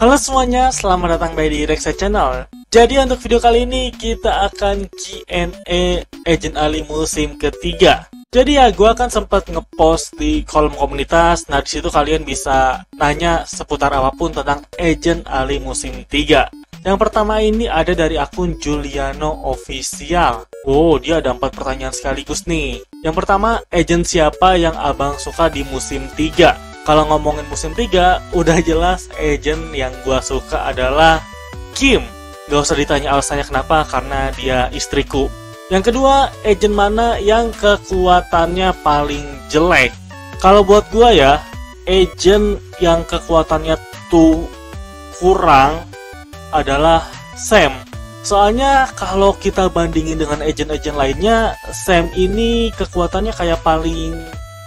Halo semuanya, selamat datang di Rexa Channel. Jadi untuk video kali ini kita akan Q&A Agent Ali musim ketiga. Jadi ya, gue akan sempat ngepost di kolom komunitas. Nah, di situ kalian bisa nanya seputar apapun tentang Agent Ali musim 3. Yang pertama ini ada dari akun Juliano Official. Oh, dia ada 4 pertanyaan sekaligus nih. Yang pertama, agent siapa yang abang suka di musim 3? Kalau ngomongin musim 3, udah jelas agent yang gua suka adalah Kim. Gak usah ditanya alasannya kenapa, karena dia istriku. Yang kedua, agent mana yang kekuatannya paling jelek? Kalau buat gua ya, agent yang kekuatannya tuh kurang adalah Sam. Soalnya kalau kita bandingin dengan agent-agent lainnya, Sam ini kekuatannya kayak paling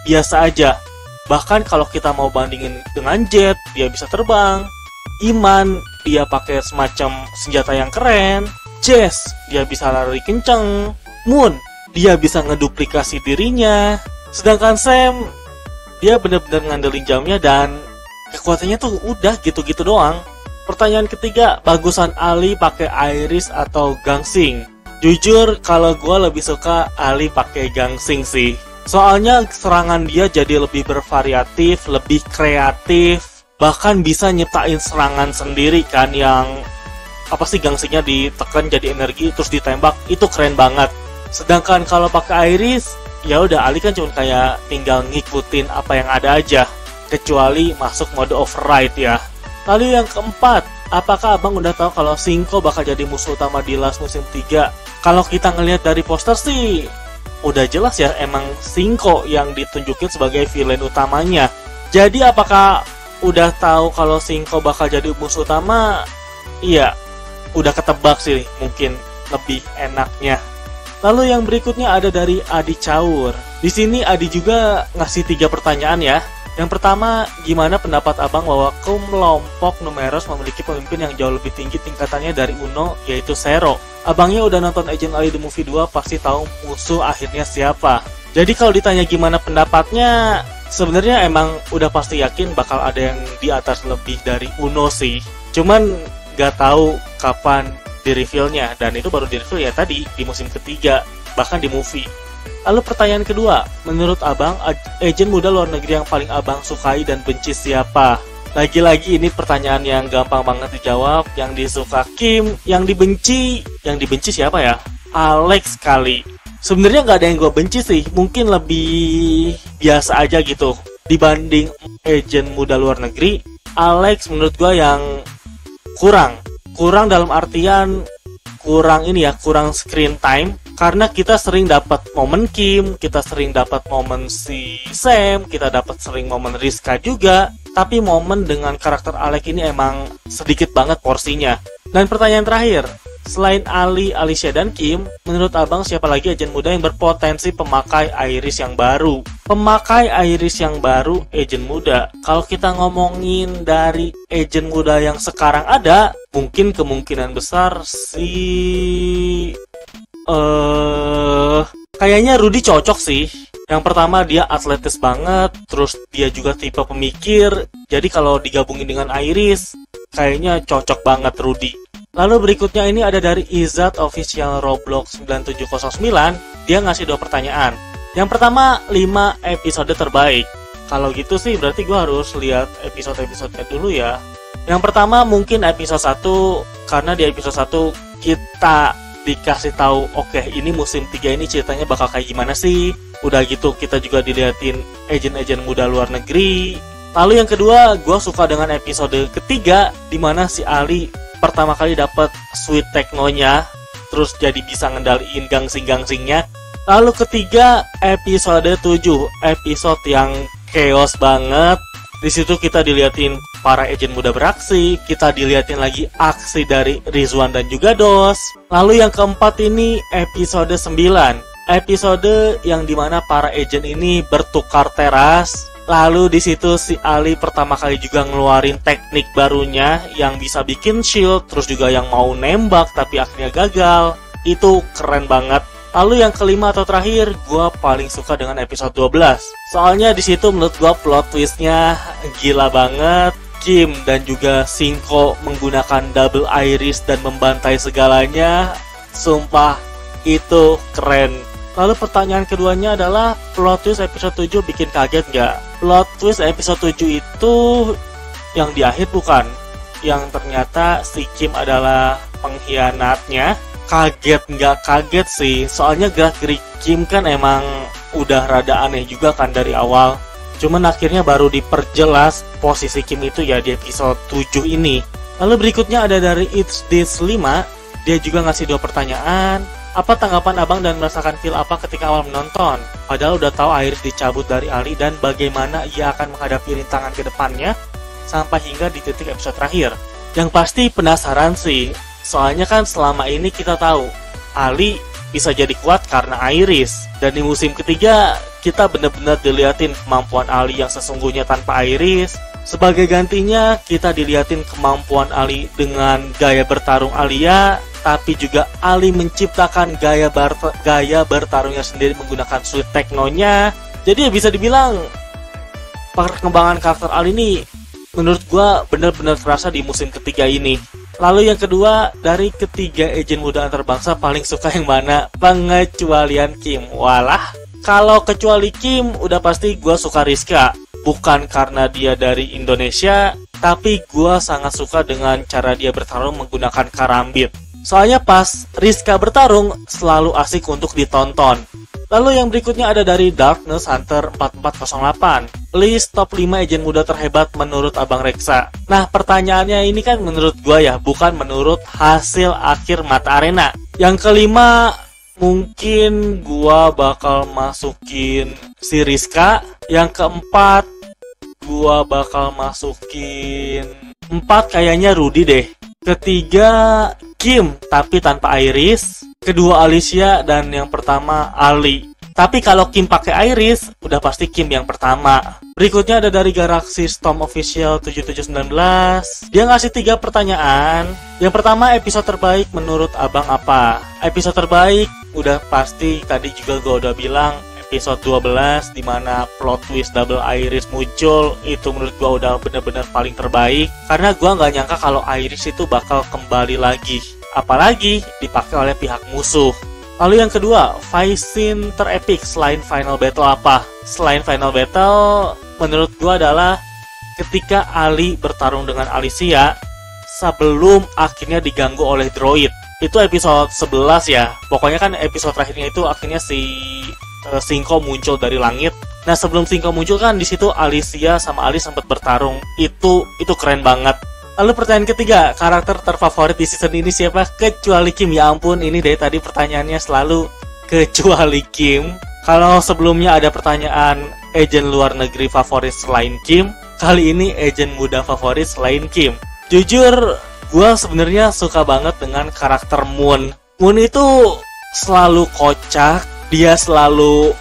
biasa aja. Bahkan kalau kita mau bandingin dengan Jet, dia bisa terbang. Iman, dia pakai semacam senjata yang keren. Jess, dia bisa lari kenceng. Moon, dia bisa ngeduplikasi dirinya. Sedangkan Sam, dia bener-bener ngandelin jamnya dan kekuatannya tuh udah gitu-gitu doang. Pertanyaan ketiga, bagusan Ali pakai Iris atau Gangsing? Jujur, kalau gue lebih suka Ali pakai Gangsing sih. Soalnya serangan dia jadi lebih bervariatif, lebih kreatif, bahkan bisa nyiptain serangan sendiri kan yang Gangsingnya ditekan jadi energi terus ditembak, itu keren banget. Sedangkan kalau pakai Iris, ya udah Ali kan cuma kayak tinggal ngikutin apa yang ada aja, kecuali masuk mode override ya. Lalu yang keempat, apakah abang udah tahu kalau Shinko bakal jadi musuh utama di Last musim 3? Kalau kita ngelihat dari poster sih, udah jelas ya emang Shinko yang ditunjukin sebagai villain utamanya. Jadi apakah udah tahu kalau Shinko bakal jadi musuh utama? Iya, udah ketebak sih mungkin lebih enaknya. Lalu yang berikutnya ada dari Adi Caur. Di sini Adi juga ngasih 3 pertanyaan ya. Yang pertama, gimana pendapat abang bahwa kelompok Numeros memiliki pemimpin yang jauh lebih tinggi tingkatannya dari Uno, yaitu Zero? Abangnya udah nonton Agent Ali The Movie 2, pasti tahu musuh akhirnya siapa. Jadi kalau ditanya gimana pendapatnya, sebenarnya emang udah pasti yakin bakal ada yang di atas lebih dari Uno sih. Cuman gak tahu kapan di-reveal-nya, dan itu baru di-reveal ya tadi, di musim ketiga, bahkan di movie. Lalu pertanyaan kedua, menurut abang, agent muda luar negeri yang paling abang sukai dan benci siapa? Lagi-lagi ini pertanyaan yang gampang banget dijawab. Yang disuka Kim, yang dibenci siapa ya? Alex kali. Sebenarnya nggak ada yang gue benci sih, mungkin lebih biasa aja gitu. Dibanding agent muda luar negeri, Alex menurut gue yang kurang dalam artian kurang screen time. Karena kita sering dapat momen Kim, kita sering dapat momen si Sam, kita dapat sering momen Rizka juga. Tapi momen dengan karakter Alex ini emang sedikit banget porsinya. Dan pertanyaan terakhir, selain Ali, Alicia, dan Kim, menurut abang siapa lagi agent muda yang berpotensi pemakai Iris yang baru? Pemakai Iris yang baru, agent muda. Kalau kita ngomongin dari agent muda yang sekarang ada, mungkin kemungkinan besar kayaknya Rudy cocok sih. Yang pertama dia atletis banget, terus dia juga tipe pemikir. Jadi kalau digabungin dengan Iris, kayaknya cocok banget Rudy. Lalu berikutnya ini ada dari Izat Official Roblox 9709. Dia ngasih 2 pertanyaan. Yang pertama, 5 episode terbaik. Kalau gitu sih berarti gue harus lihat episode-episodenya dulu ya. Yang pertama mungkin episode 1, karena di episode 1 kita dikasih tahu, oke, ini musim 3 ini ceritanya bakal kayak gimana sih. Udah gitu kita juga diliatin agent-agent muda luar negeri. Lalu yang kedua, gue suka dengan episode ketiga, dimana si Ali pertama kali dapat sweet techno-nya, terus jadi bisa ngendaliin gangsing-gangsingnya. Lalu ketiga, episode 7, episode yang chaos banget. Di situ kita diliatin para agent muda beraksi, kita diliatin lagi aksi dari Rizwan dan juga Dos. Lalu yang keempat ini episode 9, episode yang dimana para agent ini bertukar teras. Lalu di situ si Ali pertama kali juga ngeluarin teknik barunya yang bisa bikin shield, terus juga yang mau nembak tapi akhirnya gagal. Itu keren banget. Lalu yang kelima atau terakhir, gue paling suka dengan episode 12. Soalnya di situ menurut gue plot twistnya gila banget. Kim dan juga Shinko menggunakan double iris dan membantai segalanya, sumpah itu keren. Lalu pertanyaan keduanya adalah, plot twist episode 7 bikin kaget nggak? Plot twist episode 7 itu yang di akhir bukan? Yang ternyata si Kim adalah pengkhianatnya. Kaget nggak kaget sih, soalnya gerak-gerik Kim kan emang udah rada aneh juga kan dari awal. Cuman akhirnya baru diperjelas posisi Kim itu ya di episode 7 ini. Lalu berikutnya ada dari It's This 5, dia juga ngasih 2 pertanyaan. Apa tanggapan abang dan merasakan feel apa ketika awal menonton? Padahal udah tahu Iris dicabut dari Ali dan bagaimana ia akan menghadapi rintangan ke depannya sampai hingga di titik episode terakhir. Yang pasti penasaran sih. Soalnya kan selama ini kita tahu Ali bisa jadi kuat karena Iris. Dan di musim ketiga kita benar-benar diliatin kemampuan Ali yang sesungguhnya tanpa Iris. Sebagai gantinya kita diliatin kemampuan Ali dengan gaya bertarung Alia. Tapi juga Ali menciptakan gaya bertarungnya sendiri menggunakan suit teknonya. Jadi ya bisa dibilang perkembangan karakter Ali ini menurut gua benar-benar terasa di musim ketiga ini. Lalu yang kedua, dari ketiga agen muda antar bangsa paling suka yang mana? Pengecualian Kim. Walah, kalau kecuali Kim udah pasti gue suka Rizka. Bukan karena dia dari Indonesia, tapi gue sangat suka dengan cara dia bertarung menggunakan karambit. Soalnya pas Rizka bertarung selalu asik untuk ditonton. Lalu yang berikutnya ada dari Darkness Hunter 4408. List top 5 agen muda terhebat menurut Abang Reksa. Nah, pertanyaannya ini kan menurut gua ya, bukan menurut hasil akhir Mata Arena. Yang kelima, mungkin gua bakal masukin si Rizka. Yang keempat, gua bakal masukin 4 kayaknya Rudy deh. Ketiga, Kim tapi tanpa Iris. Kedua Alicia, dan yang pertama Ali. Tapi kalau Kim pakai Iris, udah pasti Kim yang pertama. Berikutnya ada dari Galaxy Storm Official 7719. Dia ngasih 3 pertanyaan. Yang pertama, episode terbaik menurut abang apa? Episode terbaik udah pasti tadi juga gue udah bilang episode 12 dimana plot twist double Iris muncul. Itu menurut gue udah bener-bener paling terbaik. Karena gue nggak nyangka kalau Iris itu bakal kembali lagi. Apalagi dipakai oleh pihak musuh. Lalu yang kedua, fight scene terepik selain final battle apa? Selain final battle, menurut gua adalah ketika Ali bertarung dengan Alicia sebelum akhirnya diganggu oleh droid. Itu episode 11 ya. Pokoknya kan episode terakhirnya itu akhirnya si Shinko muncul dari langit. Nah, sebelum Shinko muncul kan di situ Alicia sama Ali sempat bertarung. Itu keren banget. Lalu pertanyaan ketiga, karakter terfavorit di season ini siapa? Kecuali Kim. Ya ampun, ini dari tadi pertanyaannya selalu kecuali Kim. Kalau sebelumnya ada pertanyaan agen luar negeri favorit selain Kim, kali ini agen muda favorit selain Kim. Jujur, gue sebenarnya suka banget dengan karakter Moon. Moon itu selalu kocak, dia selalu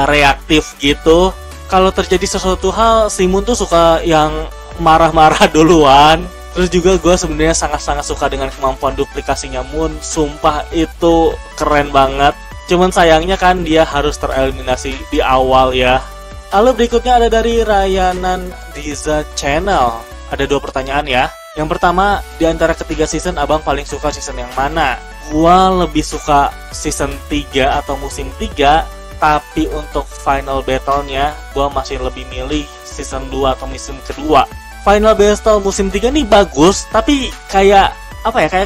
reaktif gitu. Kalau terjadi sesuatu hal, si Moon tuh suka yang marah-marah duluan. Terus juga gue sebenarnya sangat-sangat suka dengan kemampuan duplikasinya Moon. Sumpah itu keren banget. Cuman sayangnya kan dia harus tereliminasi di awal ya. Lalu berikutnya ada dari Rayanan Diza Channel. Ada 2 pertanyaan ya. Yang pertama, di antara ketiga season abang paling suka season yang mana? Gua lebih suka season 3 atau musim 3. Tapi untuk final battle-nya gua masih lebih milih season 2 atau musim kedua. Final battle musim 3 nih bagus, tapi kayak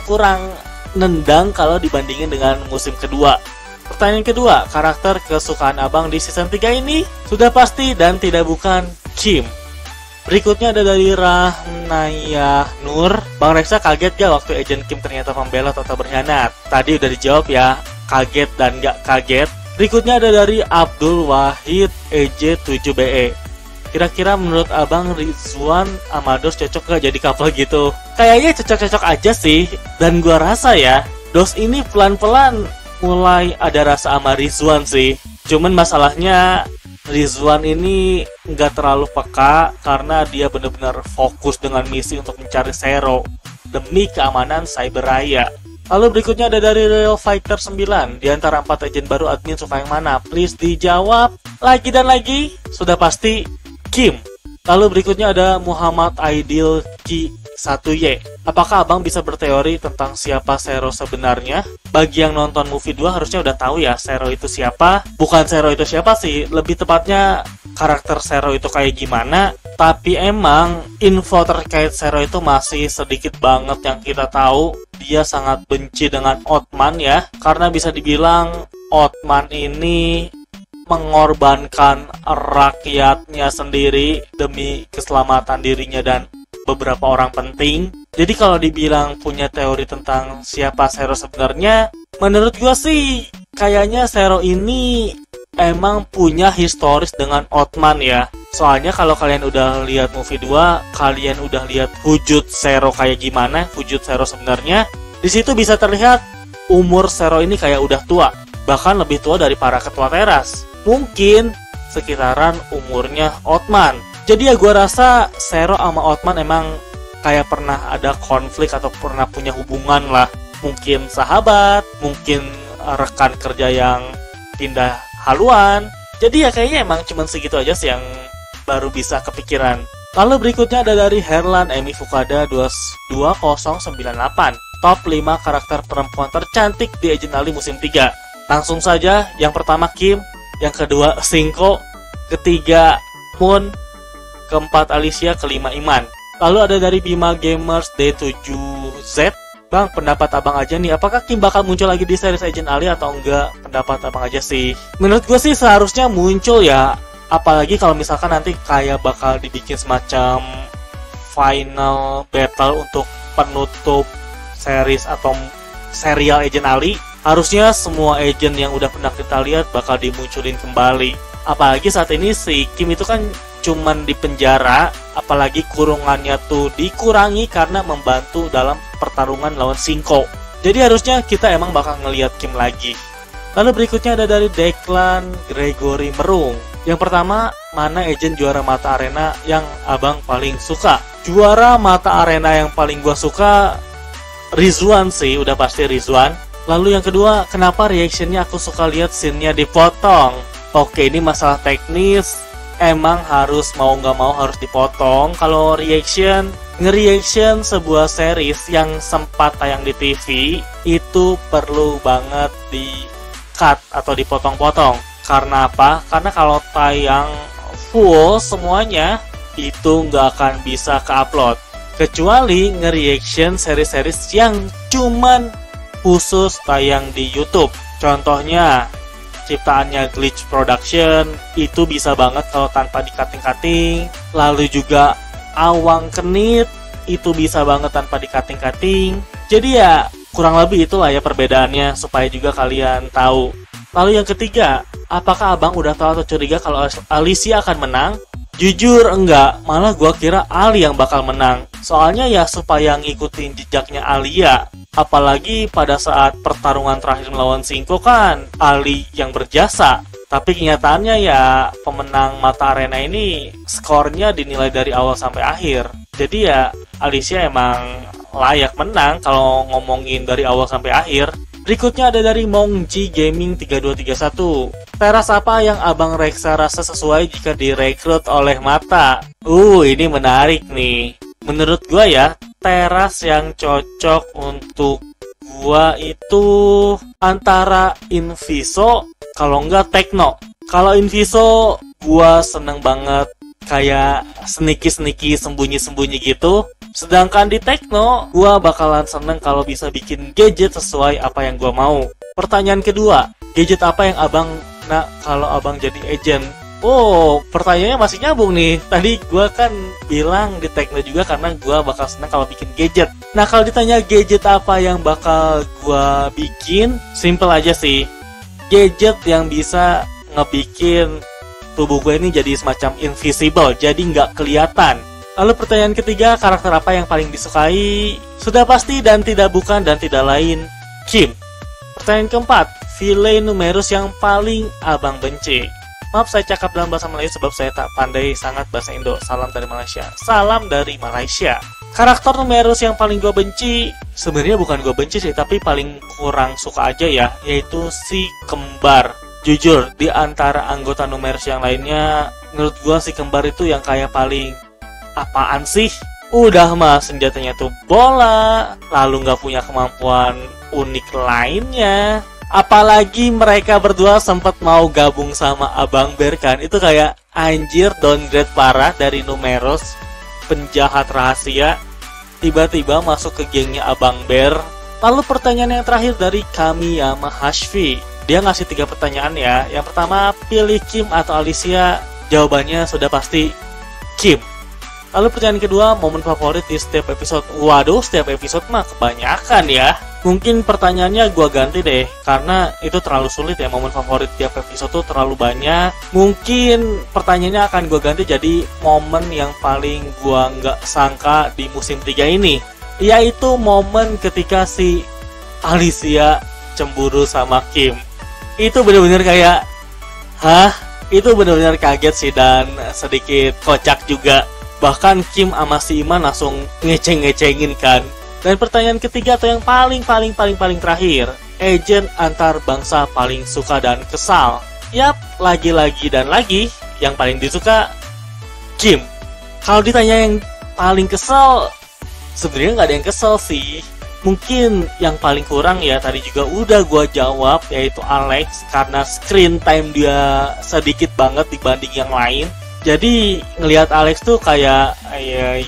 kurang nendang kalau dibandingin dengan musim kedua. Pertanyaan kedua, karakter kesukaan abang di season 3 ini sudah pasti dan tidak bukan Kim. Berikutnya ada dari Rahnaya Nur. Bang Reksa kaget gak waktu agen Kim ternyata pembelot atau berkhianat? Tadi udah dijawab ya, kaget dan gak kaget. Berikutnya ada dari Abdul Wahid EJ7BE. Kira-kira menurut abang Rizwan Amados cocok gak jadi couple gitu? Kayaknya cocok-cocok aja sih. Dan gua rasa ya, Dos ini pelan-pelan mulai ada rasa sama Rizwan sih. Cuman masalahnya Rizwan ini nggak terlalu peka karena dia benar-benar fokus dengan misi untuk mencari Zero demi keamanan Cyberraya. Lalu berikutnya ada dari Real Fighter 9. Di antara 4 agen baru admin suka yang mana? Please dijawab. Lagi dan lagi, sudah pasti Kim. Lalu berikutnya ada Muhammad Aidil Ki 1Y. Apakah abang bisa berteori tentang siapa Zero sebenarnya? Bagi yang nonton movie 2 harusnya udah tahu ya Zero itu siapa. Bukan Zero itu siapa sih, lebih tepatnya karakter Zero itu kayak gimana. Tapi emang info terkait Zero itu masih sedikit banget yang kita tahu. Dia sangat benci dengan Oatman ya, karena bisa dibilang Oatman ini mengorbankan rakyatnya sendiri demi keselamatan dirinya dan beberapa orang penting. Jadi kalau dibilang punya teori tentang siapa Zero sebenarnya, menurut gua sih kayaknya Zero ini emang punya historis dengan Oatman ya. Soalnya kalau kalian udah lihat movie 2, kalian udah lihat wujud Zero kayak gimana, wujud Zero sebenarnya. Di situ bisa terlihat umur Zero ini kayak udah tua, bahkan lebih tua dari para ketua teras. Mungkin sekitaran umurnya Oatman. Jadi ya gue rasa Zero sama Oatman emang kayak pernah ada konflik atau pernah punya hubungan lah. Mungkin sahabat, mungkin rekan kerja yang pindah haluan. Jadi ya kayaknya emang cuman segitu aja sih yang baru bisa kepikiran. Lalu berikutnya ada dari Herlan Emi Fukada 2098. Top 5 karakter perempuan tercantik di Agent Ali musim 3. Langsung saja, yang pertama Kim, yang kedua Shinko, ketiga Moon, keempat Alicia, kelima Iman. Lalu ada dari Bima Gamers D7Z. Bang, pendapat abang aja nih, apakah Kim bakal muncul lagi di series Agent Ali atau enggak? Pendapat abang aja sih. Menurut gue sih seharusnya muncul ya. Apalagi kalau misalkan nanti kayak bakal dibikin semacam final battle untuk penutup series atau serial Agent Ali. Harusnya semua agent yang udah pernah kita lihat bakal dimunculin kembali. Apalagi saat ini si Kim itu kan cuman di penjara, apalagi kurungannya tuh dikurangi karena membantu dalam pertarungan lawan Shinko. Jadi harusnya kita emang bakal ngelihat Kim lagi. Lalu berikutnya ada dari Declan Gregory Merung. Yang pertama, mana agent juara Mata Arena yang abang paling suka? Juara Mata Arena yang paling gua suka Rizwan sih, udah pasti Rizwan. Lalu yang kedua, kenapa reactionnya aku suka lihat scene-nya dipotong? Oke, ini masalah teknis, emang harus mau nggak mau harus dipotong. Kalau nge-reaction sebuah series yang sempat tayang di TV, itu perlu banget di-cut atau dipotong-potong. Karena apa? Karena kalau tayang full semuanya, itu nggak akan bisa ke-upload. Kecuali nge-reaction series-series yang cuman khusus tayang di YouTube. Contohnya ciptaannya Glitch Production, itu bisa banget kalau tanpa di-cutting-cutting. Lalu juga Awang Kenit, itu bisa banget tanpa di-cutting-cutting. Jadi ya kurang lebih itulah ya perbedaannya, supaya juga kalian tahu. Lalu yang ketiga, apakah abang udah tahu atau curiga kalau Alicia akan menang? Jujur enggak, malah gua kira Ali yang bakal menang. Soalnya ya supaya ngikutin jejaknya Alia. Apalagi pada saat pertarungan terakhir melawan Shinko kan Ali yang berjasa. Tapi kenyataannya ya pemenang Mata Arena ini skornya dinilai dari awal sampai akhir. Jadi ya Alicia emang layak menang kalau ngomongin dari awal sampai akhir. Berikutnya ada dari Mongji Gaming 3231. Teras apa yang abang Reksa rasa sesuai jika direkrut oleh Mata? Ini menarik nih. Menurut gua ya, teras yang cocok untuk gua itu antara Inviso, kalau enggak Tekno. Kalau Inviso, gua seneng banget kayak sneaky sembunyi-sembunyi gitu. Sedangkan di Tekno, gua bakalan seneng kalau bisa bikin gadget sesuai apa yang gua mau. Pertanyaan kedua, gadget apa yang abang nak kalau abang jadi agent? Oh, pertanyaannya masih nyambung nih. Tadi gua kan bilang di Tekno juga karena gua bakal seneng kalau bikin gadget. Nah, kalau ditanya gadget apa yang bakal gua bikin, simple aja sih. Gadget yang bisa ngebikin tubuh gue ini jadi semacam invisible, jadi nggak kelihatan. Lalu pertanyaan ketiga, karakter apa yang paling disukai? Sudah pasti dan tidak bukan dan tidak lain, Kim. Pertanyaan keempat, villain numerus yang paling abang benci. Maaf saya cakap dalam bahasa Melayu sebab saya tak pandai sangat bahasa Indo. Salam dari Malaysia. Salam dari Malaysia. Karakter numerus yang paling gue benci, sebenarnya bukan gue benci sih, tapi paling kurang suka aja ya, yaitu si kembar. Jujur, di antara anggota numerus yang lainnya, menurut gua si kembar itu yang kayak paling apaan sih? Udah mah senjatanya tuh bola, lalu nggak punya kemampuan unik lainnya. Apalagi mereka berdua sempat mau gabung sama Abang Bear kan. Itu kayak anjir, downgrade parah dari Numeros, penjahat rahasia, tiba-tiba masuk ke gengnya Abang Bear. Lalu pertanyaan yang terakhir dari Kamiyama Hashvi. Dia ngasih 3 pertanyaan ya. Yang pertama, pilih Kim atau Alicia? Jawabannya sudah pasti Kim. Lalu pertanyaan kedua, momen favorit di setiap episode. Waduh, setiap episode mah kebanyakan ya. Mungkin pertanyaannya gua ganti deh, karena itu terlalu sulit ya. Momen favorit tiap episode tuh terlalu banyak. Mungkin pertanyaannya akan gua ganti jadi momen yang paling gua nggak sangka di musim 3 ini, yaitu momen ketika si Alicia cemburu sama Kim. Itu bener-bener kayak, hah? Itu bener-bener kaget sih dan sedikit kocak juga. Bahkan Kim sama si Iman langsung ngeceng-ngecengin kan. Dan pertanyaan ketiga atau yang paling terakhir, agent antar bangsa paling suka dan kesal. Yap, lagi-lagi dan lagi yang paling disuka Kim. Kalau ditanya yang paling kesel, sebenarnya nggak ada yang kesel sih. Mungkin yang paling kurang ya tadi juga udah gua jawab, yaitu Alex, karena screen time dia sedikit banget dibanding yang lain. Jadi ngelihat Alex tuh kayak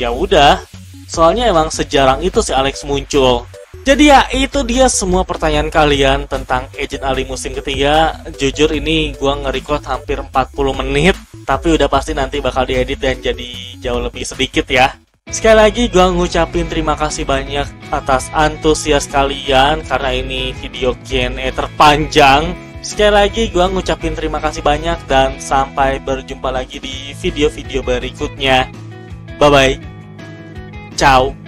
ya udah. Soalnya emang sejarang itu si Alex muncul. Jadi ya itu dia semua pertanyaan kalian tentang Agent Ali musim ketiga. Jujur ini gua nge-record hampir 40 menit, tapi udah pasti nanti bakal diedit dan jadi jauh lebih sedikit ya. Sekali lagi gua ngucapin terima kasih banyak atas antusias kalian karena ini video Q&A terpanjang. Sekali lagi gue ngucapin terima kasih banyak dan sampai berjumpa lagi di video-video berikutnya. Bye-bye. Ciao.